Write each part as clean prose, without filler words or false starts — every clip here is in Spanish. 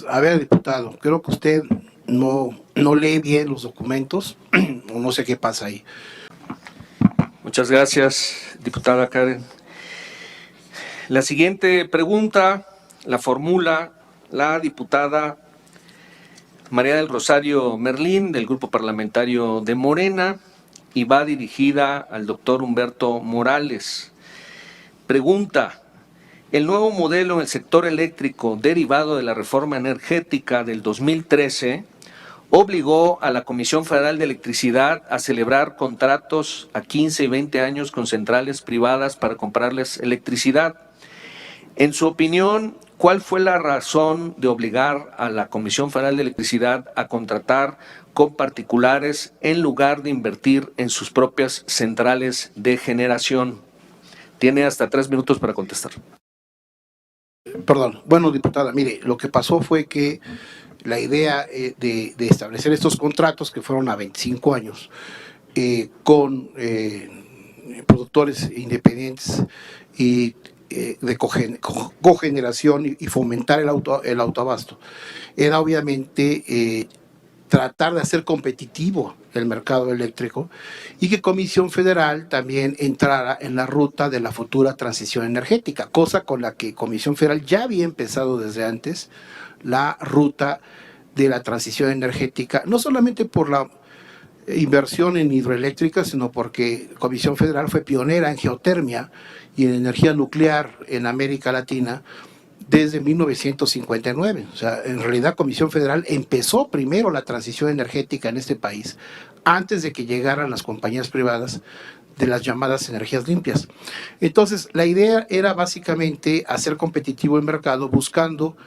Pues, a ver, diputado, creo que usted no lee bien los documentos, o no sé qué pasa ahí. Muchas gracias, diputada Karen. La siguiente pregunta la formula la diputada María del Rosario Merlín, del Grupo Parlamentario de Morena, y va dirigida al doctor Humberto Morales. Pregunta: el nuevo modelo en el sector eléctrico derivado de la reforma energética del 2013 obligó a la Comisión Federal de Electricidad a celebrar contratos a 15 y 20 años con centrales privadas para comprarles electricidad. En su opinión, ¿cuál fue la razón de obligar a la Comisión Federal de Electricidad a contratar con particulares en lugar de invertir en sus propias centrales de generación? Tiene hasta 3 minutos para contestar. Perdón. Bueno, diputada, mire, lo que pasó fue que la idea de establecer estos contratos, que fueron a 25 años, con productores independientes y de cogeneración y fomentar el autoabasto, era obviamente tratar de hacer competitivo el mercado eléctrico y que Comisión Federal también entrara en la ruta de la futura transición energética, cosa con la que Comisión Federal ya había empezado desde antes la ruta de la transición energética, no solamente por la inversión en hidroeléctrica, sino porque Comisión Federal fue pionera en geotermia y en energía nuclear en América Latina desde 1959. O sea, en realidad Comisión Federal empezó primero la transición energética en este país, antes de que llegaran las compañías privadas de las llamadas energías limpias. Entonces, la idea era básicamente hacer competitivo el mercado buscando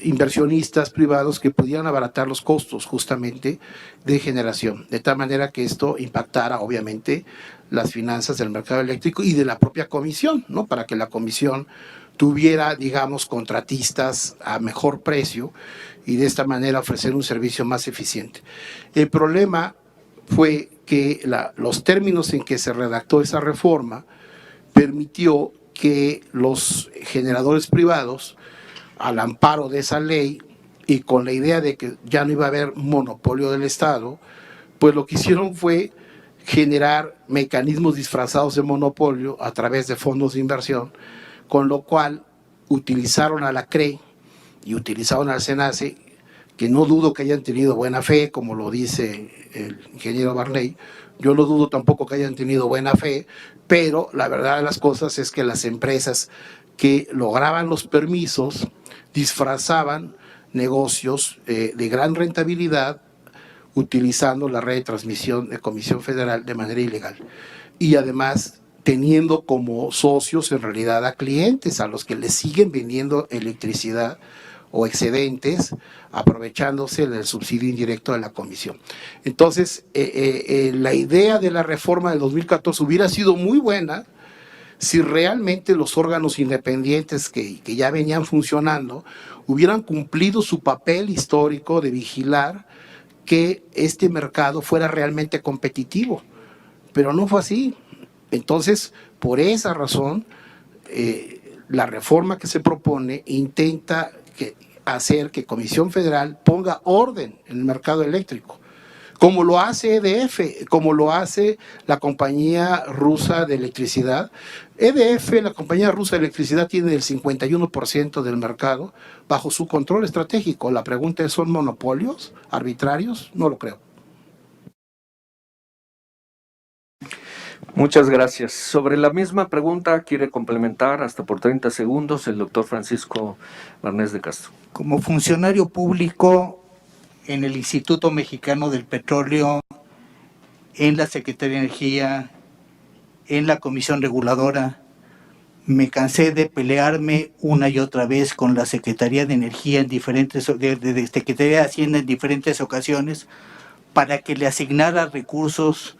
inversionistas privados que pudieran abaratar los costos justamente de generación, de tal manera que esto impactara obviamente las finanzas del mercado eléctrico y de la propia comisión, ¿no? Para que la comisión tuviera, digamos, contratistas a mejor precio y de esta manera ofrecer un servicio más eficiente. El problema fue que los términos en que se redactó esa reforma permitió que los generadores privados, al amparo de esa ley y con la idea de que ya no iba a haber monopolio del Estado, pues lo que hicieron fue generar mecanismos disfrazados de monopolio a través de fondos de inversión, con lo cual utilizaron a la CRE y utilizaron al SENACE, que no dudo que hayan tenido buena fe, como lo dice el ingeniero Barney. Yo no dudo tampoco que hayan tenido buena fe, pero la verdad de las cosas es que las empresas que lograban los permisos disfrazaban negocios de gran rentabilidad utilizando la red de transmisión de Comisión Federal de manera ilegal. Y además teniendo como socios en realidad a clientes a los que les siguen vendiendo electricidad o excedentes, aprovechándose del subsidio indirecto de la comisión. Entonces, la idea de la reforma del 2014 hubiera sido muy buena si realmente los órganos independientes que ya venían funcionando hubieran cumplido su papel histórico de vigilar que este mercado fuera realmente competitivo, pero no fue así. Entonces, por esa razón, la reforma que se propone intenta hacer que Comisión Federal ponga orden en el mercado eléctrico, como lo hace EDF, como lo hace la compañía rusa de electricidad. EDF, la compañía rusa de electricidad, tiene el 51% del mercado bajo su control estratégico. La pregunta es, ¿son monopolios arbitrarios? No lo creo. Muchas gracias. Sobre la misma pregunta quiere complementar hasta por 30 segundos el doctor Francisco Barnés de Castro. Como funcionario público en el Instituto Mexicano del Petróleo, en la Secretaría de Energía, en la Comisión Reguladora, me cansé de pelearme una y otra vez con la Secretaría de Energía de Secretaría de Hacienda en diferentes ocasiones para que le asignara recursos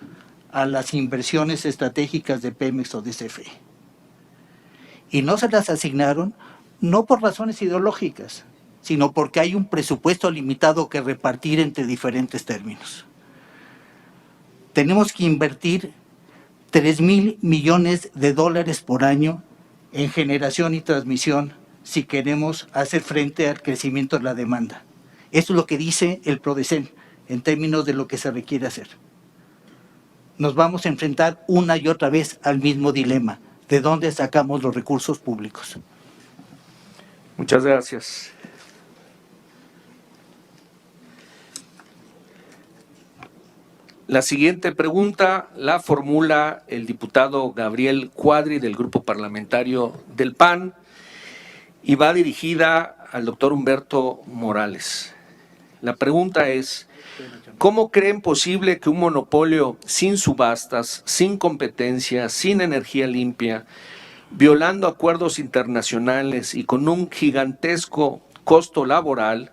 a las inversiones estratégicas de Pemex o de CFE. Y no se las asignaron, no por razones ideológicas, sino porque hay un presupuesto limitado que repartir entre diferentes términos. Tenemos que invertir 3,000 millones de dólares por año en generación y transmisión si queremos hacer frente al crecimiento de la demanda. Eso es lo que dice el PRODECEN en términos de lo que se requiere hacer. Nos vamos a enfrentar una y otra vez al mismo dilema: ¿de dónde sacamos los recursos públicos? Muchas gracias. La siguiente pregunta la formula el diputado Gabriel Cuadri del Grupo Parlamentario del PAN y va dirigida al doctor Humberto Morales. La pregunta es: ¿cómo creen posible que un monopolio sin subastas, sin competencia, sin energía limpia, violando acuerdos internacionales y con un gigantesco costo laboral,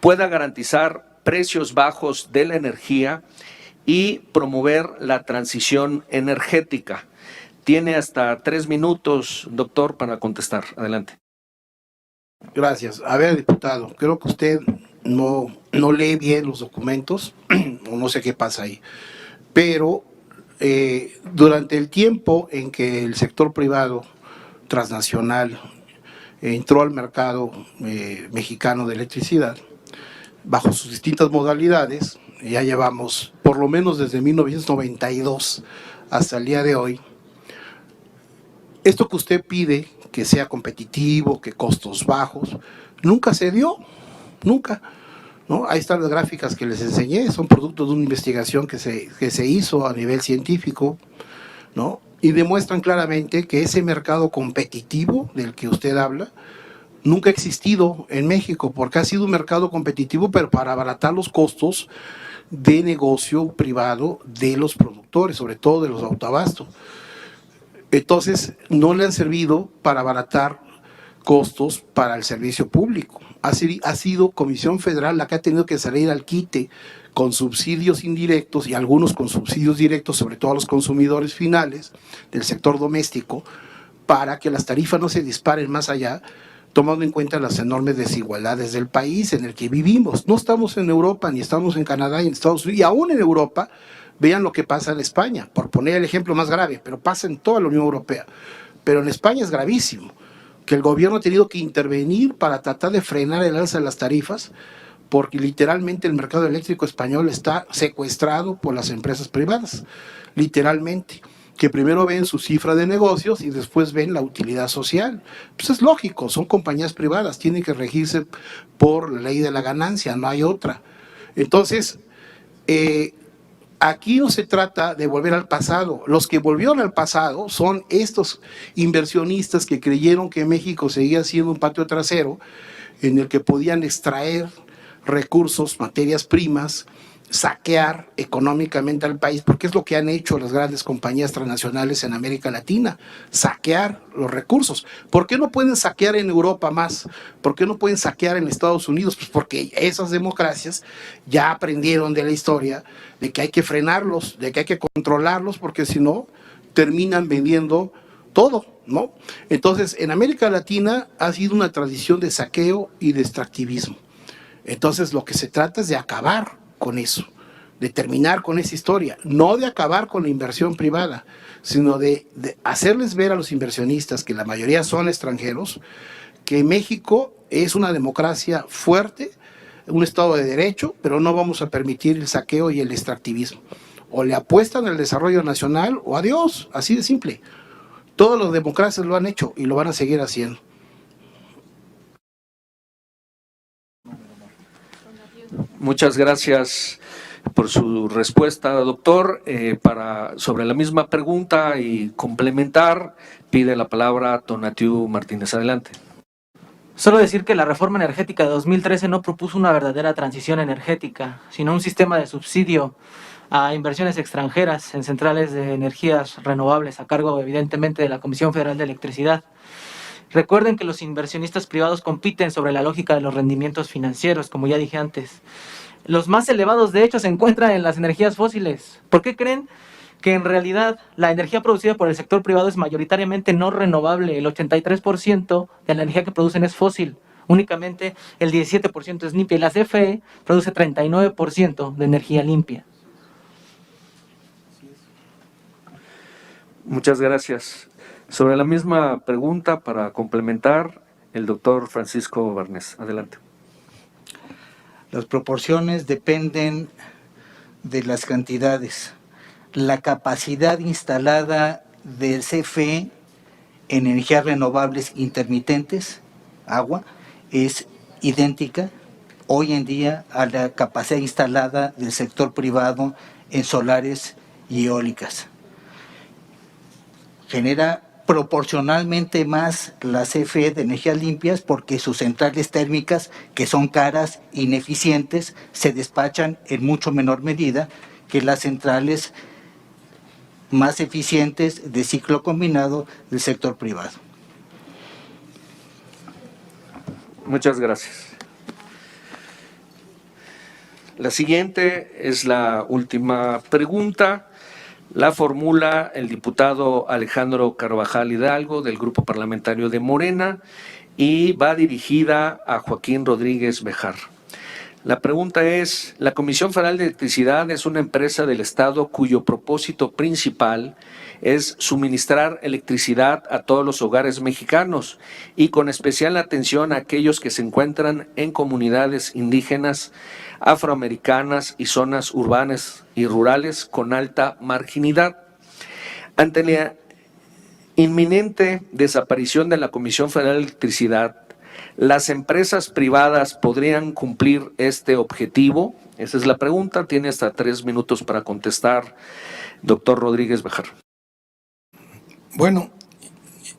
pueda garantizar precios bajos de la energía y promover la transición energética? Tiene hasta 3 minutos, doctor, para contestar. Adelante. Gracias. A ver, diputado, creo que usted no lee bien los documentos, o no sé qué pasa ahí, pero durante el tiempo en que el sector privado transnacional entró al mercado mexicano de electricidad, bajo sus distintas modalidades, ya llevamos por lo menos desde 1992 hasta el día de hoy, esto que usted pide, que sea competitivo, que costos bajos, nunca se dio, nunca, ¿no? Ahí están las gráficas que les enseñé, son productos de una investigación que se hizo a nivel científico, ¿no? Y demuestran claramente que ese mercado competitivo del que usted habla nunca ha existido en México, porque ha sido un mercado competitivo, pero para abaratar los costos de negocio privado de los productores, sobre todo de los autoabastos. Entonces, no le han servido para abaratar costos para el servicio público. Ha sido Comisión Federal la que ha tenido que salir al quite con subsidios indirectos y algunos con subsidios directos, sobre todo a los consumidores finales del sector doméstico, para que las tarifas no se disparen más allá, tomando en cuenta las enormes desigualdades del país en el que vivimos. No estamos en Europa, ni estamos en Canadá, ni en Estados Unidos, y aún en Europa, vean lo que pasa en España, por poner el ejemplo más grave, pero pasa en toda la Unión Europea. Pero en España es gravísimo, que el gobierno ha tenido que intervenir para tratar de frenar el alza de las tarifas, porque literalmente el mercado eléctrico español está secuestrado por las empresas privadas, literalmente, que primero ven su cifra de negocios y después ven la utilidad social. Pues es lógico, son compañías privadas, tienen que regirse por la ley de la ganancia, no hay otra. Entonces, aquí no se trata de volver al pasado. Los que volvieron al pasado son estos inversionistas que creyeron que México seguía siendo un patio trasero en el que podían extraer recursos, materias primas, saquear económicamente al país, porque es lo que han hecho las grandes compañías transnacionales en América Latina, saquear los recursos. ¿Por qué no pueden saquear en Europa más? ¿Por qué no pueden saquear en Estados Unidos? Pues porque esas democracias ya aprendieron de la historia de que hay que frenarlos, de que hay que controlarlos, porque si no, terminan vendiendo todo, ¿no? Entonces, en América Latina ha sido una tradición de saqueo y de extractivismo. Entonces, lo que se trata es de acabar con eso, de terminar con esa historia, no de acabar con la inversión privada, sino de hacerles ver a los inversionistas, que la mayoría son extranjeros, que México es una democracia fuerte, un Estado de Derecho, pero no vamos a permitir el saqueo y el extractivismo. O le apuestan al desarrollo nacional o adiós, así de simple. Todas las democracias lo han hecho y lo van a seguir haciendo. Muchas gracias por su respuesta, doctor. Sobre la misma pregunta y complementar, pide la palabra Tonatiuh Martínez. Adelante. Solo decir que la reforma energética de 2013 no propuso una verdadera transición energética, sino un sistema de subsidio a inversiones extranjeras en centrales de energías renovables, a cargo evidentemente de la Comisión Federal de Electricidad. Recuerden que los inversionistas privados compiten sobre la lógica de los rendimientos financieros, como ya dije antes. Los más elevados, de hecho, se encuentran en las energías fósiles. ¿Por qué creen que en realidad la energía producida por el sector privado es mayoritariamente no renovable? El 83% de la energía que producen es fósil. Únicamente el 17% es limpia. Y la CFE produce 39% de energía limpia. Muchas gracias. Sobre la misma pregunta, para complementar, el doctor Francisco Barnés. Adelante. Las proporciones dependen de las cantidades. La capacidad instalada del CFE en energías renovables intermitentes, agua, es idéntica hoy en día a la capacidad instalada del sector privado en solares y eólicas. Genera proporcionalmente más la CFE de energías limpias porque sus centrales térmicas, que son caras, ineficientes, se despachan en mucho menor medida que las centrales más eficientes de ciclo combinado del sector privado. Muchas gracias. La siguiente es la última pregunta. La formula el diputado Alejandro Carvajal Hidalgo del Grupo Parlamentario de Morena y va dirigida a Joaquín Rodríguez Bejar. La pregunta es: la Comisión Federal de Electricidad es una empresa del Estado cuyo propósito principal es suministrar electricidad a todos los hogares mexicanos y con especial atención a aquellos que se encuentran en comunidades indígenas, afroamericanas y zonas urbanas y rurales con alta marginalidad. Ante la inminente desaparición de la Comisión Federal de Electricidad, ¿las empresas privadas podrían cumplir este objetivo? Esa es la pregunta. Tiene hasta 3 minutos para contestar, doctor Rodríguez Bejar. Bueno,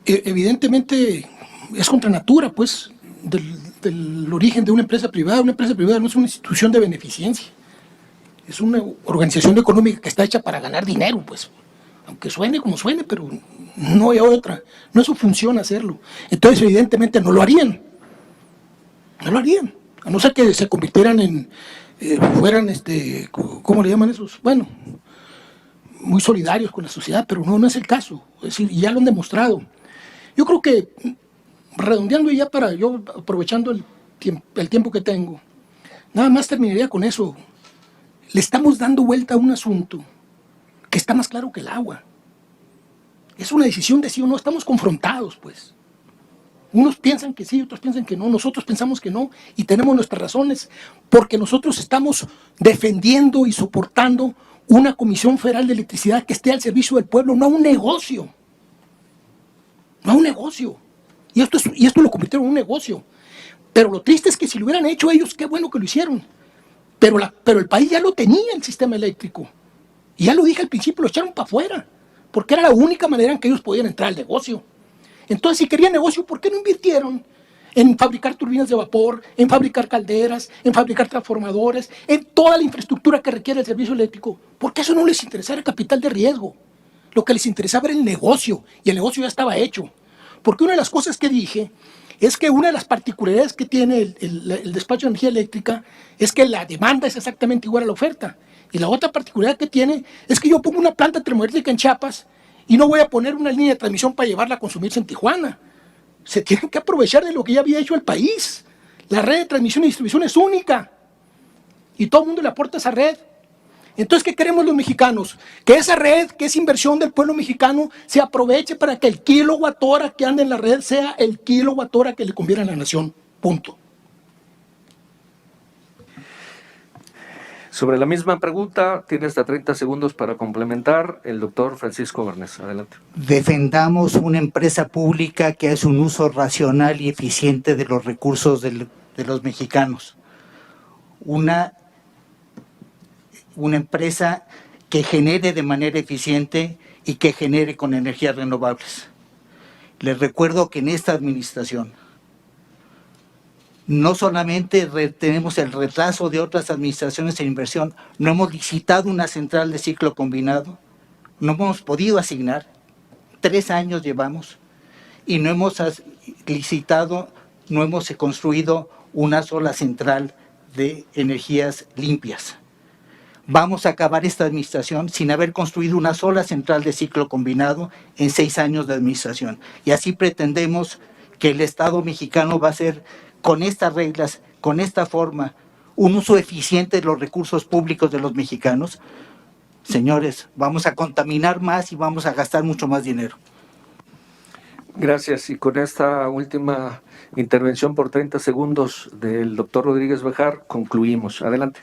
evidentemente es contra natura, pues, del origen de una empresa privada. Una empresa privada no es una institución de beneficencia, es una organización económica que está hecha para ganar dinero, pues, aunque suene como suene, pero no hay otra, no es su función hacerlo. Entonces, evidentemente, no lo harían, a no ser que se convirtieran en, fueran, ¿cómo le llaman esos? Bueno, muy solidarios con la sociedad, pero no es el caso, es decir, ya lo han demostrado. Yo creo que, redondeando ya para yo, aprovechando el tiempo que tengo, nada más terminaría con eso. Le estamos dando vuelta a un asunto que está más claro que el agua. Es una decisión de sí o no, estamos confrontados, pues. Unos piensan que sí, otros piensan que no, nosotros pensamos que no, y tenemos nuestras razones, porque nosotros estamos defendiendo y soportando una Comisión Federal de Electricidad que esté al servicio del pueblo, no a un negocio. No a un negocio. Y esto lo convirtieron en un negocio. Pero lo triste es que si lo hubieran hecho ellos, qué bueno que lo hicieron. Pero el país ya lo tenía, el sistema eléctrico. Y ya lo dije al principio, lo echaron para afuera, porque era la única manera en que ellos podían entrar al negocio. Entonces, si querían negocio, ¿por qué no invirtieron en fabricar turbinas de vapor, en fabricar calderas, en fabricar transformadores, en toda la infraestructura que requiere el servicio eléctrico? Porque eso no les interesaba el capital de riesgo. Lo que les interesaba era el negocio, y el negocio ya estaba hecho. Porque una de las cosas que dije es que una de las particularidades que tiene el despacho de energía eléctrica es que la demanda es exactamente igual a la oferta. Y la otra particularidad que tiene es que yo pongo una planta termoeléctrica en Chiapas y no voy a poner una línea de transmisión para llevarla a consumirse en Tijuana. Se tienen que aprovechar de lo que ya había hecho el país. La red de transmisión y distribución es única y todo el mundo le aporta esa red. Entonces, ¿qué queremos los mexicanos? Que esa red, que es inversión del pueblo mexicano, se aproveche para que el kilowatt hora que anda en la red sea el kilowatt hora que le conviene a la nación. Punto. Sobre la misma pregunta, tiene hasta 30 segundos para complementar el doctor Francisco Barnés. Adelante. Defendamos una empresa pública que hace un uso racional y eficiente de los recursos de los mexicanos. Una empresa que genere de manera eficiente y que genere con energías renovables. Les recuerdo que en esta administración no solamente tenemos el retraso de otras administraciones en inversión, no hemos licitado una central de ciclo combinado, no hemos podido asignar, 3 años llevamos, y no hemos licitado, no hemos construido una sola central de energías limpias. Vamos a acabar esta administración sin haber construido una sola central de ciclo combinado en 6 años de administración. Y así pretendemos que el Estado mexicano va a hacer, con estas reglas, con esta forma, un uso eficiente de los recursos públicos de los mexicanos. Señores, vamos a contaminar más y vamos a gastar mucho más dinero. Gracias. Y con esta última intervención por 30 segundos del doctor Rodríguez Bejar, concluimos. Adelante.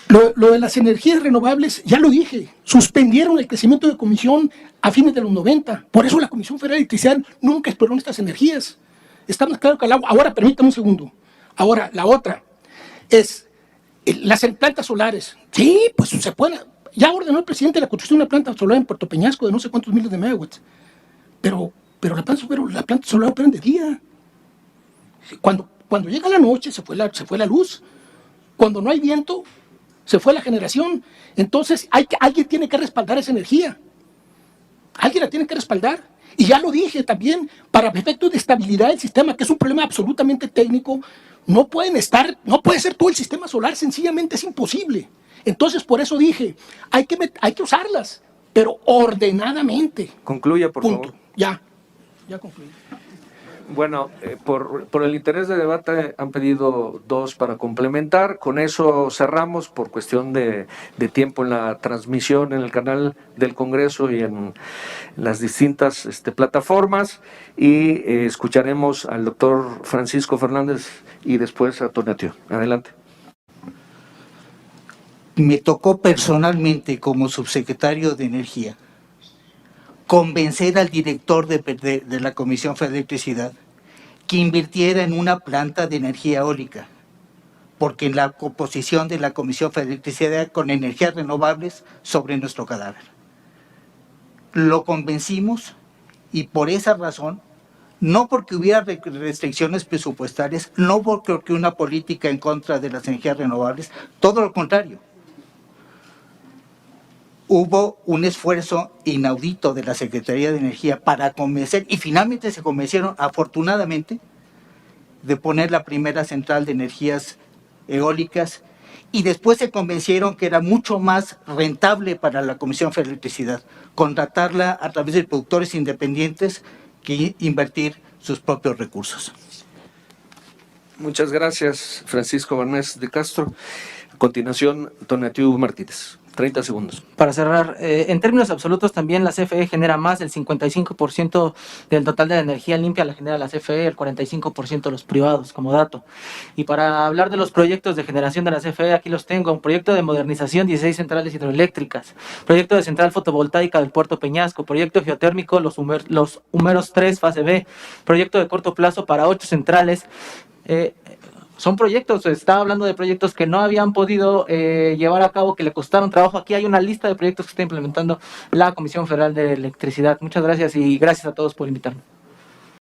Lo de las energías renovables, ya lo dije, suspendieron el crecimiento de comisión a fines de los 90. Por eso la Comisión Federal de Electricidad nunca exploró estas energías. Está más claro que el agua. Ahora, permítame un segundo. Ahora, la otra es las plantas solares. Sí, pues se pueden. Ya ordenó el presidente la construcción de una planta solar en Puerto Peñasco de no sé cuántos miles de megawatts. Pero la planta solar opera de día. Cuando llega la noche se fue la luz. Cuando no hay viento, se fue la generación. Entonces alguien tiene que respaldar esa energía. Alguien la tiene que respaldar. Y ya lo dije también, para efectos de estabilidad del sistema, que es un problema absolutamente técnico, no puede ser todo el sistema solar, sencillamente es imposible. Entonces, por eso dije, hay que usarlas, pero ordenadamente. Concluya, por Punto. favor. Ya concluí. Bueno, por el interés de debate han pedido dos para complementar. Con eso cerramos por cuestión de tiempo en la transmisión en el canal del Congreso y en las distintas plataformas. Y escucharemos al doctor Francisco Fernández y después a Tonatiuh. Adelante. Me tocó personalmente como subsecretario de Energía convencer al director de la Comisión Federal de Electricidad que invirtiera en una planta de energía eólica, porque en la composición de la Comisión Federal de Electricidad era con energías renovables sobre nuestro cadáver. Lo convencimos y por esa razón, no porque hubiera restricciones presupuestarias, no porque una política en contra de las energías renovables, todo lo contrario. Hubo un esfuerzo inaudito de la Secretaría de Energía para convencer, y finalmente se convencieron, afortunadamente, de poner la primera central de energías eólicas, y después se convencieron que era mucho más rentable para la Comisión Federal de Electricidad contratarla a través de productores independientes que invertir sus propios recursos. Muchas gracias, Francisco Barnés de Castro. A continuación, Tonatiuh Martínez. 30 segundos. Para cerrar, en términos absolutos también la CFE genera más del 55% del total de la energía limpia la genera la CFE, el 45% los privados, como dato. Y para hablar de los proyectos de generación de la CFE, aquí los tengo. Un proyecto de modernización, 16 centrales hidroeléctricas. Proyecto de central fotovoltaica del Puerto Peñasco. Proyecto geotérmico, los Humeros 3, fase B. Proyecto de corto plazo para 8 centrales. Son proyectos, estaba hablando de proyectos que no habían podido llevar a cabo, que le costaron trabajo. Aquí hay una lista de proyectos que está implementando la Comisión Federal de Electricidad. Muchas gracias y gracias a todos por invitarme.